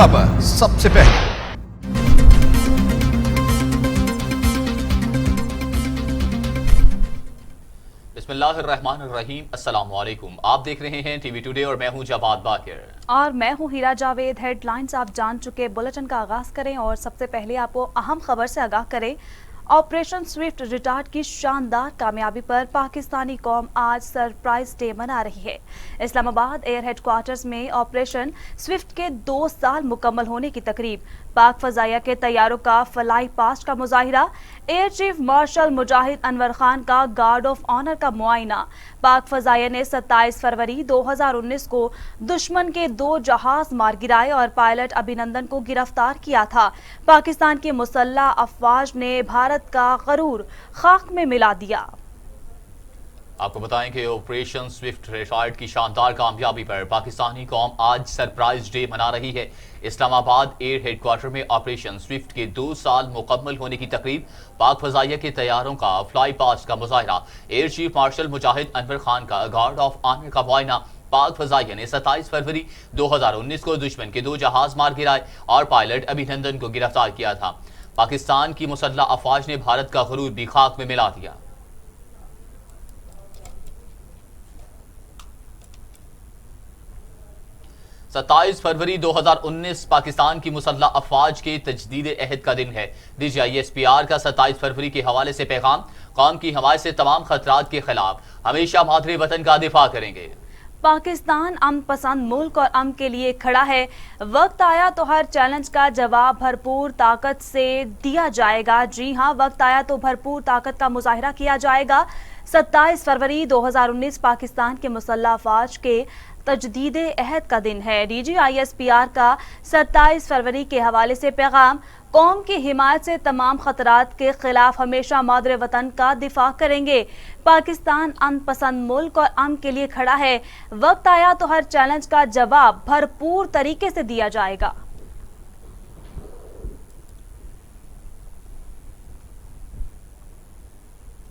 खबर सबसे पहले। बिस्मिल्लाहिर्रहमानिर्रहीम, अस्सलाम वालेकुम। आप देख रहे हैं टीवी टुडे और मैं हूं जवाद बाकिर और मैं हूं हीरा जावेद। हेडलाइंस आप जान चुके, बुलेटिन का आगाज करें और सबसे पहले आपको अहम खबर से आगाह करें। ऑपरेशन स्विफ्ट रिटार्ट की शानदार कामयाबी पर पाकिस्तानी कौम आज सरप्राइज डे मना रही है। इस्लामाबाद एयर हेडक्वार्टर्स में ऑपरेशन स्विफ्ट के 2 साल मुकम्मल होने की तकरीब, पाक फजाइया के तैयारों का फ्लाई पास्ट का मुजाहिरा, एयर चीफ मार्शल मुजाहिद अनवर खान का गार्ड ऑफ ऑनर का मुआयना। पाक फजाइया ने 27 फरवरी 2019 को दुश्मन के 2 जहाज मार गिराए और पायलट अभिनंदन को गिरफ्तार किया था। पाकिस्तान की मुसल्लह अफवाज ने भारत का गरूर खाक में मिला दिया। आपको बताएं कि ऑपरेशन स्विफ्ट रिटार्ट की शानदार कामयाबी पर पाकिस्तानी कौम आज सरप्राइज डे मना रही है। इस्लामाबाद एयर हेडक्वार्टर में ऑपरेशन स्विफ्ट के 2 साल मुकम्मल होने की तकरीब, पाक फजाइया के तैयारों का फ्लाई पास्ट का मुजाहिरा, एयर चीफ मार्शल मुजाहिद अनवर खान का गार्ड ऑफ ऑनर का मुआयना। पाक फजाइया ने 27 फरवरी 2019 को दुश्मन के 2 जहाज मार गिराए और पायलट अभिनंदन को गिरफ्तार किया था। पाकिस्तान की मुसल्लह अफवाज ने भारत का गरूर भी खाक में मिला दिया। 27 फरवरी 2019 पाकिस्तान की मुसल्लह अफवाज के तजदीद अहद का दिन है। DGISPR का 27 फरवरी के हवाले से पैगाम, कौम की हमायत से तमाम खतरात के खिलाफ हमेशा मादरे वतन का दिफा करेंगे। पाकिस्तान अमन पसंद मुल्क और अमन के लिए खड़ा है। वक्त आया तो हर चैलेंज का जवाब भरपूर ताकत से दिया जाएगा। जी हां, वक्त आया तो भरपूर ताकत का मुजाहिरा किया जाएगा। 27 फरवरी 2019 पाकिस्तान के मुसल्लह अफवाज के तजदीद अहद का दिन है। DGISPR का 27 फरवरी के हवाले से पैगाम, कौम की हिमायत से तमाम खतरात के खिलाफ हमेशा मादरे वतन का दिफा करेंगे। पाकिस्तान अमन पसंद मुल्क और अमन के लिए खड़ा है। वक्त आया तो हर चैलेंज का जवाब भरपूर तरीके से दिया जाएगा।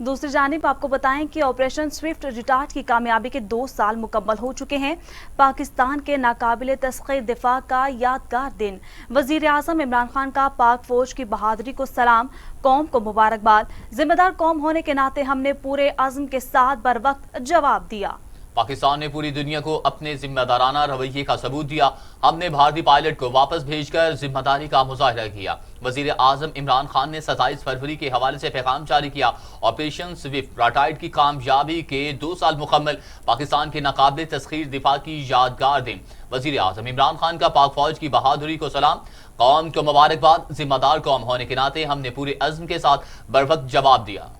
दूसरी जानिब आपको बताएं कि ऑपरेशन स्विफ्ट रिटार्ट की कामयाबी के 2 साल मुकम्मल हो चुके हैं। पाकिस्तान के नाकाबिले तस्खीर दिफा का यादगार दिन। वजीर आज़म इमरान खान का पाक फौज की बहादुरी को सलाम, कौम को मुबारकबाद। जिम्मेदार कौम होने के नाते हमने पूरे अज़्म के साथ बर वक्त जवाब दिया। पाकिस्तान ने पूरी दुनिया को अपने जिम्मेदाराना रवैये का सबूत दिया। हमने भारतीय पायलट को वापस भेजकर जिम्मेदारी का मुजाहिरा किया। वजीर आज़म इमरान खान ने 27 फरवरी के हवाले से पैगाम जारी किया। ऑपरेशन स्विफ्ट रिटार्ट की कामयाबी के 2 साल मुकम्मल, पाकिस्तान के नाकाबिले तस्खीर दिफा की यादगार दिन। वजीर आज़म इमरान खान का पाक फौज की बहादुरी को सलाम, कौम को मुबारकबाद। जिम्मेदार कौम होने के नाते हमने पूरे अज़्म के साथ बर वक्त जवाब दिया।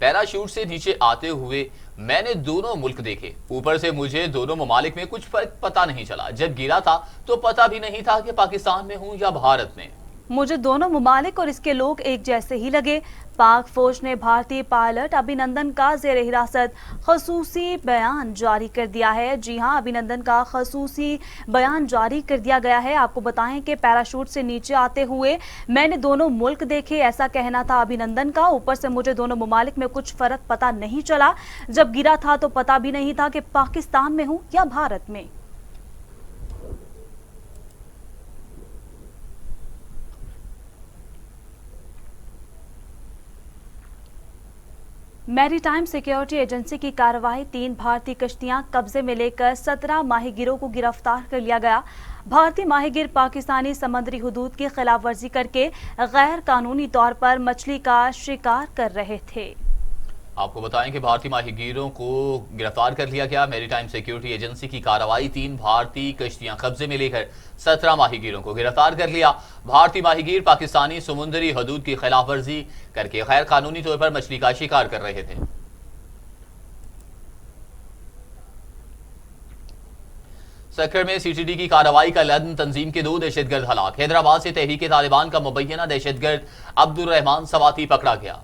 पैराशूट से नीचे आते हुए मैंने दोनों मुल्क देखे। ऊपर से मुझे दोनों ममालिक में कुछ फर्क पता नहीं चला। जब गिरा था तो पता भी नहीं था कि पाकिस्तान में हूं या भारत में। मुझे दोनों ममालिक और इसके लोग एक जैसे ही लगे। पाक फौज ने भारतीय पायलट अभिनंदन का ज़ेर हिरासत खसूसी बयान जारी कर दिया है। जी हां, अभिनंदन का खसूसी बयान जारी कर दिया गया है। आपको बताएं कि पैराशूट से नीचे आते हुए मैंने दोनों मुल्क देखे, ऐसा कहना था अभिनंदन का। ऊपर से मुझे दोनों ममालिक में कुछ फर्क पता नहीं चला। जब गिरा था तो पता भी नहीं था कि पाकिस्तान में हूं या भारत में। मैरीटाइम सिक्योरिटी एजेंसी की कार्रवाई, 3 भारतीय कश्तियां कब्जे में लेकर 17 माहीगिरों को गिरफ्तार कर लिया गया। भारतीय माहीगिर पाकिस्तानी समंदरी हुदूद की खिलाफ वर्जी करके गैर कानूनी तौर पर मछली का शिकार कर रहे थे। आपको बताएं कि भारतीय माहीगीरों को गिरफ्तार कर लिया गया। मैरीटाइम सिक्योरिटी एजेंसी की कार्रवाई, 3 भारतीय कश्तियां कब्जे में लेकर 17 माहीगीरों को गिरफ्तार कर लिया। भारतीय माहीगीर पाकिस्तानी समुद्री हदूद की खिलाफ वर्जी करके गैर कानूनी तौर पर मछली का शिकार कर रहे थे। सखर में CTD की कार्रवाई का लदन तंजीम के 2 दहशतगर्द हलाक। हैदराबाद से तहरीक तालिबान का मुबैना दहशतगर्द अब्दुल रहमान सवाती पकड़ा गया।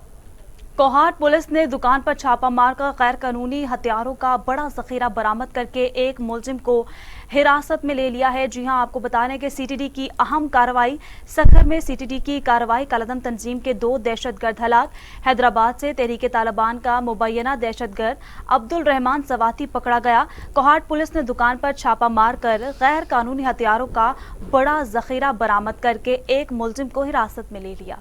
कोहाट पुलिस ने दुकान पर छापा मारकर गैर कानूनी हथियारों का बड़ा जखीरा बरामद करके एक मुलजिम को हिरासत में ले लिया है। जी हां, आपको बता दें कि सीटीडी की अहम कार्रवाई सखर में सीटीडी की कार्रवाई कलदम तंजीम के 2 दहशतगर्द हलाक। हैदराबाद से तहरीके तालिबान का मुबैना दहशतगर्द अब्दुल रहमान सवाती पकड़ा गया। कोहाट पुलिस ने दुकान पर छापा मारकर गैर कानूनी हथियारों का बड़ा जखीरा बरामद करके एक मुलजिम को हिरासत में ले लिया।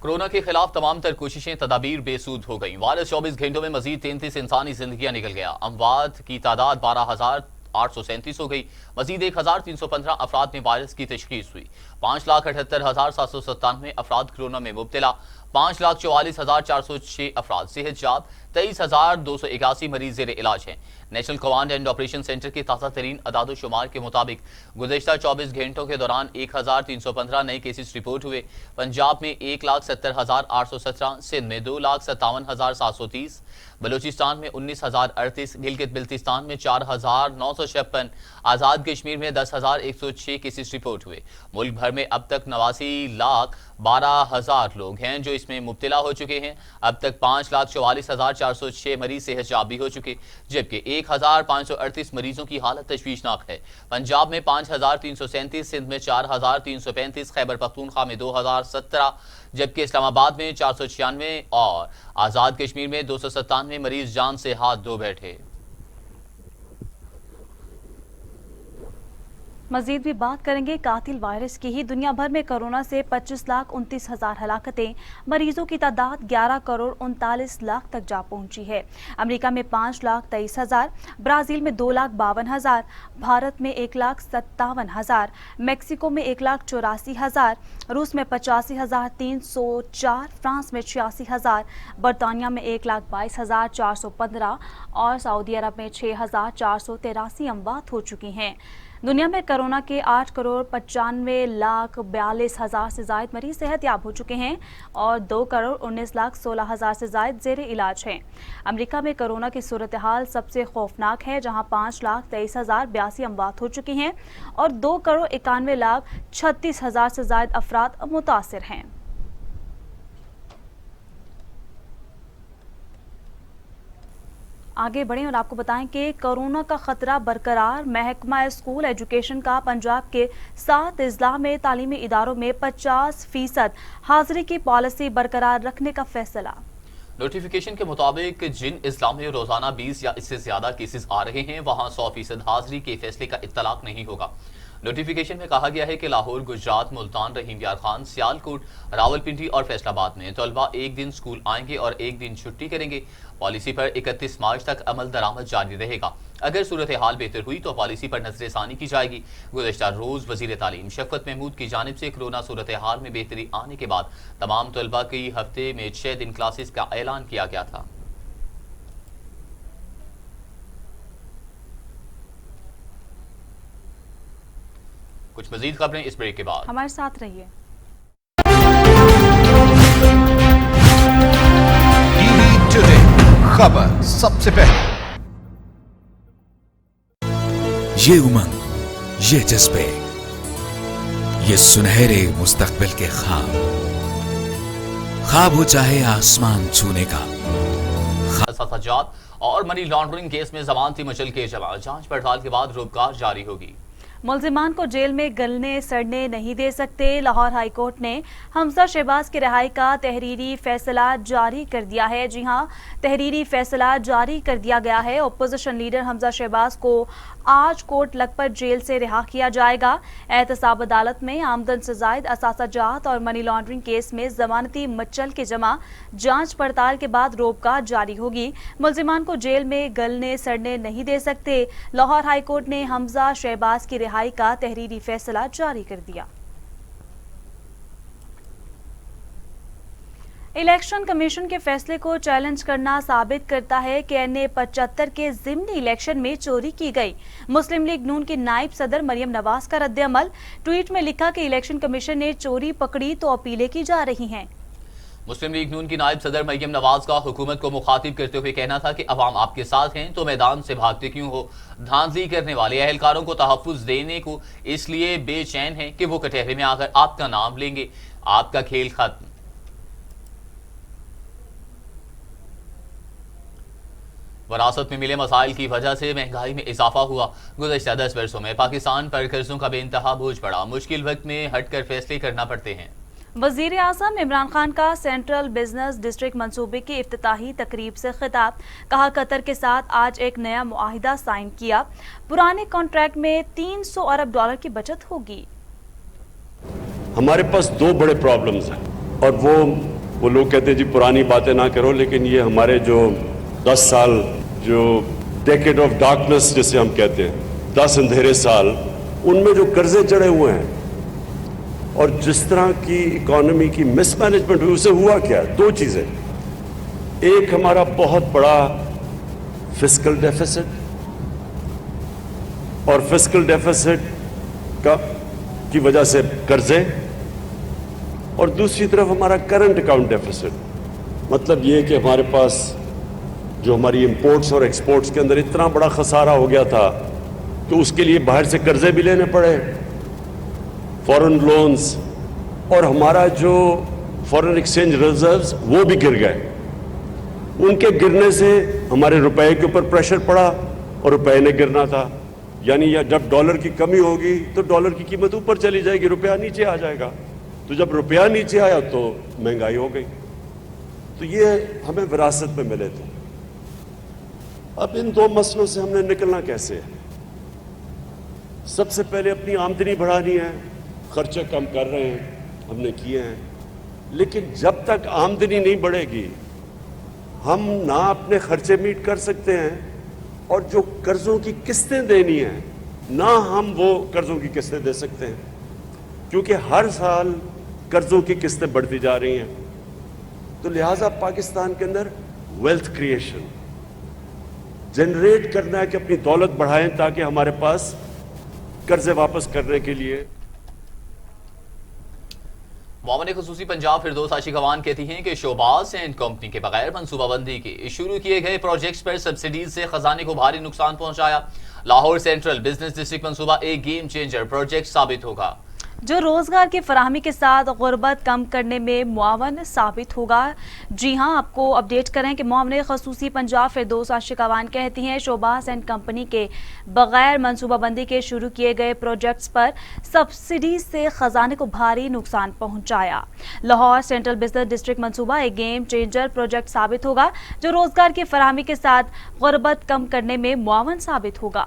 कोरोना के खिलाफ तमाम तर कोशिशें तदाबीर बेसूद हो गई। वायरस 24 घंटों में मजीद 33 इंसानी जिंदगियां निकल गया। अमवात की तादाद 12,837 हो गई। मजीद 1,315 अफराद में वायरस की तशखीस हुई। 5,78,797 अफराद कोरोना में मुब्तला। 5,44,406 अफराद सेहतयाब। 23,281 मरीज जेर इलाज हैं। National command and operation centre के ताज़ा तरीन अदाद शुमार के मुताबिक गुज़श्ता 24 घंटों के दौरान 1,315 नए केसेस रिपोर्ट हुए। पंजाब में 1,70,817, सिंध में 2,57,730, बलूचिस्तान में 19,038, गिलगित बिल्तिस्तान में 4,956, आज़ाद कश्मीर में 10,106 केसेस रिपोर्ट हुए। मुल्क भर में अब तक 89,12,000 लोग हैं जो इसमें मुब्तला हो चुके हैं। अब तक 5,44,406 मरीज सेहतयाब भी हो चुके, जबकि 1,538 मरीजों की हालत तशवीशनाक है। पंजाब में 5,337, सिंध में 4,335, खैबर पख्तूनख्वा में 2,017, जबकि इस्लामाबाद में 496 और आज़ाद कश्मीर में 297 मरीज जान से हाथ धो बैठे। मजीद भी बात करेंगे कातिल वायरस की ही। दुनिया भर में कोरोना से 25,29,000 हलाकतें, मरीजों की तादाद 11,39,00,000 तक जा पहुंची है। अमेरिका में 5,23,000, ब्राज़ील में 2,52,000, भारत में 1,57,000, मैक्सिको में 1,84,000, रूस में 85,304, फ्रांस में 86,000, बरतानिया में 1,22,415 और सऊदी अरब में 6,483 अमवात हो चुकी हैं। दुनिया में कोरोना के 8,95,42,000 से ज़ायद मरीज सेहतयाब हो चुके हैं और 2,19,16,000 से ज़ायद जेर इलाज हैं। अमेरिका में कोरोना की सूरत हाल सबसे खौफनाक है, जहां 5,23,082 अमवात हो चुकी हैं और 2,91,36,000 से ज़ायद अफराद मुतासिर हैं। आगे बढ़ें और आपको बताएं कि कोरोना का खतरा बरकरार। महकमा स्कूल एजुकेशन का पंजाब के 7 अजला में तालीमी इदारों में 50% हाजिरी की पॉलिसी बरकरार रखने का फैसला। नोटिफिकेशन के मुताबिक जिन अजला में रोजाना 20 या इससे ज्यादा केसेस आ रहे हैं वहां 100% हाजिरी के फैसले का इत्तलाक नहीं होगा। नोटिफिकेशन में कहा गया है कि लाहौर, गुजरात, मुल्तान, रहीम यार खान, सियालकोट, रावलपिंडी और फैसलाबाद में तलबा एक दिन स्कूल आएंगे और एक दिन छुट्टी करेंगे। पॉलिसी पर 31 मार्च तक अमल दरामद जारी रहेगा। अगर सूरत हाल बेहतर हुई तो पॉलिसी पर नजरसानी की जाएगी। गुज़श्ता रोज वजीर तालीम शफकत महमूद की जानिब से कोरोना सूरत हाल में बेहतरी आने के बाद तमाम तलबा की हफ्ते में 6 दिन क्लासेस का ऐलान किया गया था। कुछ मजीद खबरें इस ब्रेक के बाद, हमारे साथ रहिए। टीवी टुडे खबर सबसे पहले। ये उमंग, ये जज्बे, ये सुनहरे मुस्तकबिल के ख्वाब हो चाहे आसमान छूने का। सजात और मनी लॉन्ड्रिंग केस में जमानती मचल के जमा, जांच पड़ताल के बाद रोककार जारी होगी। मुलजिमान को जेल में गलने सड़ने नहीं दे सकते। लाहौर हाई कोर्ट ने हमजा शहबाज की रिहाई का तहरीरी फैसला जारी कर दिया है। जी हां, तहरीरी फैसला जारी कर दिया गया है। अपोजिशन लीडर हमजा शहबाज को आज कोट लखपत जेल से रिहा किया जाएगा। एहतसाब अदालत में आमदन से जायद असासाजात और मनी लॉन्ड्रिंग केस में जमानती मचल के जमा, जांच पड़ताल के बाद रोककार जारी होगी। मुलजिमान को जेल में गलने सड़ने नहीं दे सकते। लाहौर हाई कोर्ट ने हमजा शहबाज की रिहाई का तहरीरी फैसला जारी कर दिया। इलेक्शन कमीशन के फैसले को चैलेंज करना साबित करता है कि NA 75 के ज़िमनी इलेक्शन में चोरी की गई। मुस्लिम लीग नून की नायब सदर मरियम नवाज का रद्द-ए-अमल। ट्वीट में लिखा कि इलेक्शन कमीशन ने चोरी पकड़ी तो अपीलें की जा रही हैं। मुस्लिम लीग नून की नायब सदर मरियम नवाज का हुकूमत को मुखातिब करते हुए कहना था कि अवाम आपके साथ हैं तो मैदान से भागते क्यों हो। धांधली करने वाले अहलकारों को तहफ्फुज देने को इसलिए बेचैन हैं कि वो कटहरे में आकर आपका नाम लेंगे। आपका खेल खत्म। वरासत में मिले मसाइल की वजह से महंगाई में इजाफा हुआ। गुज़श्ता 10 वर्षों में पाकिस्तान पर कर्जों का बेइंतहा बोझ पड़ा। मुश्किल वक्त में हटकर फैसले करना पड़ते हैं। वज़ीर आज़म इमरान खान का सेंट्रल बिजनेस डिस्ट्रिक्ट मंसूबे की इफ्तिताही तकरीब से खिताब। कहा, कतर के साथ आज एक नया मुआहिदा साइन किया। पुराने कॉन्ट्रैक्ट में 300 अरब डॉलर की बचत होगी। हमारे पास 2 बड़े प्रॉब्लम्स हैं और वो लोग कहते हैं जी पुरानी बातें ना करो, लेकिन ये हमारे जो 10 साल जो डेकेड ऑफ डार्कनेस जिसे हम कहते हैं, 10 अंधेरे साल, उनमें जो कर्जे चढ़े हुए हैं और जिस तरह की इकोनॉमी की मिसमैनेजमेंट हुई, उसे हुआ क्या है? 2 चीजें। एक हमारा बहुत बड़ा फिस्कल डेफिसिट, और फिस्कल डेफिसिट की वजह से कर्जे, और दूसरी तरफ हमारा करंट अकाउंट डेफिसिट। मतलब ये कि हमारे पास जो हमारी इंपोर्ट्स और एक्सपोर्ट्स के अंदर इतना बड़ा खसारा हो गया था कि उसके लिए बाहर से कर्जे भी लेने पड़े, फॉरेन लोन्स, और हमारा जो फॉरेन एक्सचेंज रिजर्व्स वो भी गिर गए। उनके गिरने से हमारे रुपए के ऊपर प्रेशर पड़ा और रुपए ने गिरना था। यानी जब डॉलर की कमी होगी तो डॉलर की कीमत ऊपर चली जाएगी, रुपया नीचे आ जाएगा। तो जब रुपया नीचे आया तो महंगाई हो गई। तो ये हमें विरासत में मिले थे। अब इन 2 मसलों से हमने निकलना कैसे है? सबसे पहले अपनी आमदनी बढ़ानी है। खर्चे कम कर रहे हैं, हमने किए हैं, लेकिन जब तक आमदनी नहीं बढ़ेगी हम ना अपने खर्चे मीट कर सकते हैं और जो कर्जों की किस्तें देनी हैं ना हम वो कर्जों की किस्तें दे सकते हैं, क्योंकि हर साल कर्जों की किस्तें बढ़ती जा रही हैं। तो लिहाजा पाकिस्तान के अंदर वेल्थ क्रिएशन जनरेट करना है कि अपनी दौलत बढ़ाएं ताकि हमारे पास कर्जे वापस करने के लिए। मोमिन ख़ुसूसी पंजाब फिरदौस आशिकवान कहती हैं कि शोबाज एंड कंपनी के बगैर मनसूबाबंदी के शुरू किए गए प्रोजेक्ट्स पर सब्सिडीज से खजाने को भारी नुकसान पहुंचाया। लाहौर सेंट्रल बिजनेस डिस्ट्रिक्ट मनसूबा एक गेम चेंजर प्रोजेक्ट साबित होगा जो रोजगार की फराहमी के साथ गुर्बत कम करने में मुआवन साबित होगा। जी हां, आपको अपडेट करें कि मोमिन ख़ुसूसी पंजाब फिरदौस आशिकवान कहती हैं शोबाज एंड कंपनी के बगैर मनसूबाबंदी के शुरू किए गए प्रोजेक्ट्स पर सब्सिडी से खजाने को भारी नुकसान पहुंचाया। लाहौर सेंट्रल बिजनेस डिस्ट्रिक्ट मनसूबा एक गेम चेंजर प्रोजेक्ट साबित होगा जो रोजगार की फराहमी के साथ गुर्बत कम करने में मुआवन साबित होगा।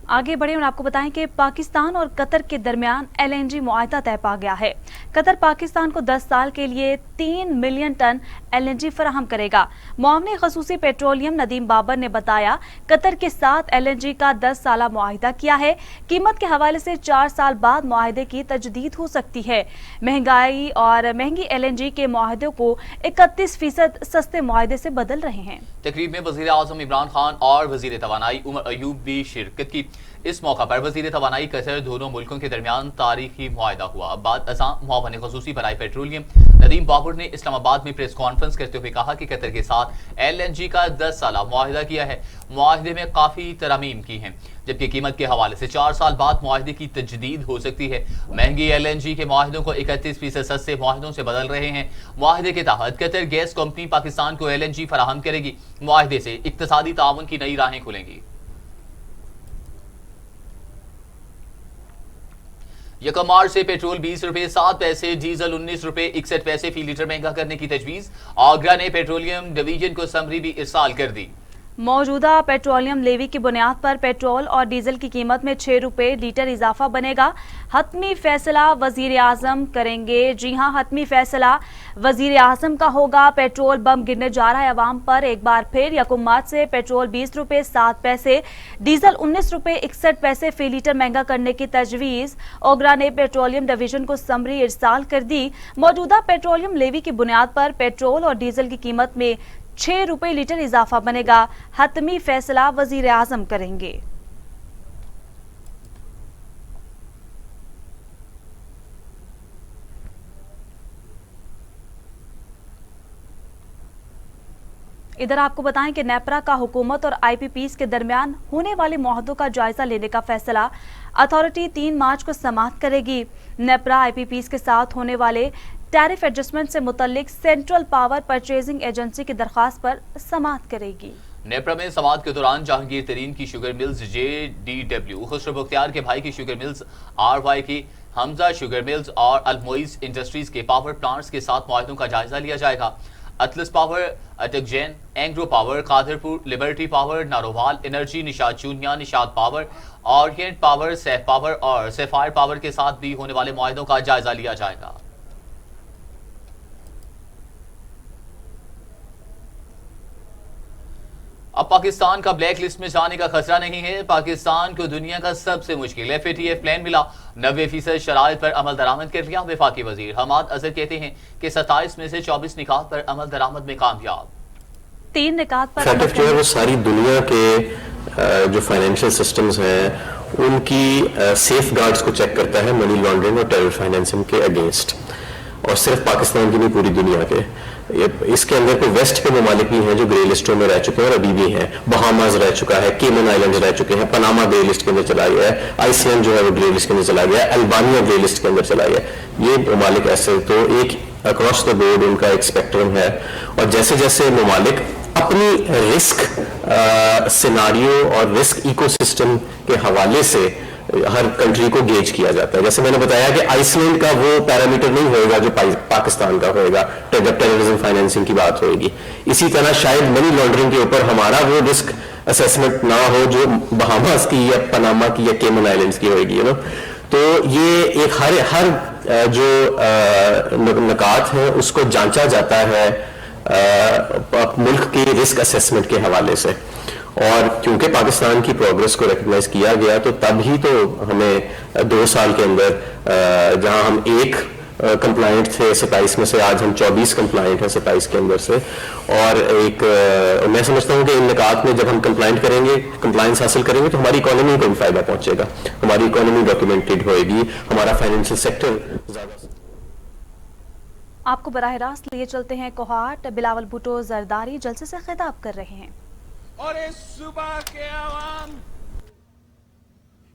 आगे बढ़े और आपको बताएं कि पाकिस्तान और कतर के दरमियान LNG मुआहिदा तय पा गया है। कतर पाकिस्तान को 10 साल के लिए 3 मिलियन टन LNG फराहम करेगा। मुआवने ख़ुसूसी पेट्रोलियम नदीम बाबर ने बताया, कतर के साथ LNG का 10 साला मुआहिदा किया है। कीमत के हवाले से 4 साल बाद मुआहिदे की तजदीद हो सकती है। महंगाई और महंगी LNG के मुआहिदे को 31% सस्ते मुआहिदे से बदल रहे हैं। तकरीब में वज़ीर आज़म इमरान खान और वज़ीर तवानाई उमर अयूब भी शिरकत की। इस मौका पर वज़ीर तवानाई कतर दोनों मुल्कों के दरमियान तारीखी मुआहिदा हुआ। बाद अज़ां मुआवन ख़ुसूसी बराए पेट्रोलियम नदीम बाबर ने इस्लामाबाद में प्रेस कॉन्फ्रेंस करते हुए कहा कि कतर के साथ LNG का 10 साला मुआहिदा किया है। मुआहिदे में काफ़ी तरमीम की हैं, जबकि कीमत के हवाले से 4 साल बाद मुआहिदे की तजदीद हो सकती है। महंगी LNG के मुआहिदों को 31% सस्ते मुआहिदों से बदल रहे हैं। मुआहिदे के तहत कतर गैस कंपनी पाकिस्तान को LNG फराहम करेगी। मुआहिदे से इक्तिसादी ताउन की नई राहें खुलेंगी। 1 मार्च से पेट्रोल 20 रुपए 7 पैसे, डीजल 19 रुपए 61 पैसे फी लीटर महंगा करने की तजवीज। आगरा ने पेट्रोलियम डिवीजन को समरी भी इरसाल कर दी। मौजूदा पेट्रोलियम लेवी की बुनियाद पर पेट्रोल और डीजल की कीमत में 6 रुपए लीटर इजाफा बनेगा। हतमी फैसला वजीर आजम करेंगे। जी हां, हतमी फैसला वजीर आजम का होगा। पेट्रोल बम गिरने जा रहा है अवाम पर। एक बार फिर 1 मार्च से पेट्रोल 20 रुपए 7 पैसे, डीजल 19 रुपए 61 पैसे फी लीटर महंगा करने की तजवीज। ओगरा ने पेट्रोलियम डिवीजन को समरी इरसाल कर दी। मौजूदा पेट्रोलियम लेवी की बुनियाद पर पेट्रोल और डीजल की कीमत में 6 रुपए लीटर इजाफा बनेगा। हतमी फैसला वजीर आजम करेंगे। ادھر آپ کو بتائیں کہ نیپرا کا حکومت اور آئی پی پیز کے درمیان ہونے والے معاہدوں کا جائزہ لینے کا فیصلہ اتھارٹی 3 مارچ کو سماعت کرے گی۔ نیپرا آئی پی پیز کے ساتھ ہونے والے ٹیرف ایڈجسٹمنٹ سے متعلق سینٹرل پاور پرچیزنگ ایجنسی کی درخواست پر سماعت کرے گی۔ نیپرا میں سماعت کے دوران جہانگیر ترین کی sugar mills JDW، Khusro Bakhtiar کے بھائی کی شوگر ملز RY کی، حمزہ شوگر ملز اور الموئز انڈسٹریز کے پاور پلانٹس کے ساتھ معاہدوں کا جائزہ لیا جائے گا۔ Atlas power, Attock gen, Engro power, Qadirpur, Liberty power, Narowal energy, Nishat Chunian, Nishat power, Orient power, Saif power اور سیفائر پاور کے ساتھ بھی ہونے والے معاہدوں کا جائزہ لیا جائے گا۔ اب پاکستان کا بلیک لسٹ میں جانے کا خطرہ نہیں ہے۔ پاکستان کو دنیا کا سب سے مشکل FATF پلان ملا، 90% شرائط پر عمل درآمد کر لیا۔ وفاقی وزیر حماد اظہر کہتے ہیں کہ 27 میں سے 24 نکات پر عمل درآمد میں کامیاب۔ 3 نکات پر FATF جو ہے وہ ساری دنیا کے جو فائنینشیل سسٹمز ہیں ان کی سیف گارڈز کو چیک کرتا ہے منی لانڈرنگ اور ٹیرر فائنینسنگ کے اگینسٹ، اور صرف پاکستان کی نہیں، پوری دنیا کے۔ اس کے اندر کوئی ویسٹ کے ممالک بھی ہیں جو گرے لسٹوں میں رہ چکے ہیں اور ابھی بھی ہیں۔ بہاماز رہ چکا ہے، کیمن آئلینڈز رہ چکے ہیں، پاناما گرے لسٹ کے اندر چلا گیا ہے، آئس لینڈ جو ہے وہ گرے لسٹ کے اندر چلا گیا ہے، البانیہ گرے لسٹ کے اندر چلا گیا ہے۔ یہ ممالک ایسے تو ایک اکراس دا بورڈ ان کا ایک اسپیکٹرم ہے، اور جیسے جیسے ممالک اپنی رسک سیناریو اور رسک ایکو سسٹم کے حوالے سے ہر کنٹری کو گیج کیا جاتا ہے۔ جیسے میں نے بتایا کہ آئس لینڈ کا وہ پیرامیٹر نہیں ہوئے گا جو پاکستان کا ہوئے گا جب ٹیررزم فائنینسنگ کی بات ہوئے گی۔ اسی طرح شاید منی لانڈرنگ کے اوپر ہمارا وہ رسک اسیسمنٹ نہ ہو جو بہاماس کی یا پاناما کی یا کیمن آئلینڈز کی ہوئے گی، تو یہ ایک ہر جو نکات ہیں اس کو جانچا جاتا ہے ملک کی رسک اسیسمنٹ کے حوالے سے، اور کیونکہ پاکستان کی پروگرس کو ریکگنائز کیا گیا تو تب ہی تو ہمیں 2 سال کے اندر جہاں ہم 1 کمپلائنٹ تھے 27 میں سے، آج ہم 24 کمپلائنٹ ہیں 27 کے اندر سے، اور ایک میں سمجھتا ہوں کہ ان نکات میں جب ہم کمپلائنٹ کریں گے، کمپلائنس حاصل کریں گے تو ہماری اکانومی کو بھی فائدہ پہنچے گا، ہماری اکانومی ڈاکیومنٹڈ ہوئے گی، ہمارا فائنینشیل سیکٹر زیادہ۔ آپ کو براہ راست لیے چلتے ہیں کوہاٹ۔ بلاول بھٹو زرداری جلسے سے خطاب کر رہے ہیں۔ اور اس صوبہ کے عوام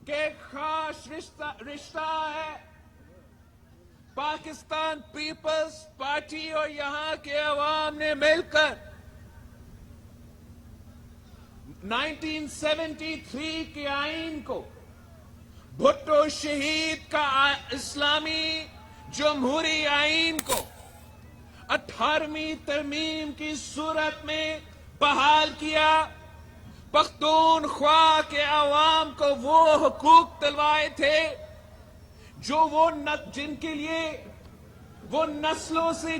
کے خاص رشتہ ہے پاکستان پیپلز پارٹی اور یہاں کے عوام نے مل کر 1973 کے آئین کو، بھٹو شہید کا اسلامی جمہوری آئین کو 18ویں ترمیم کی صورت میں بحال کیا۔ پختونخوا کے عوام کو وہ حقوق دلوائے تھے جو جن کے لیے وہ نسلوں سے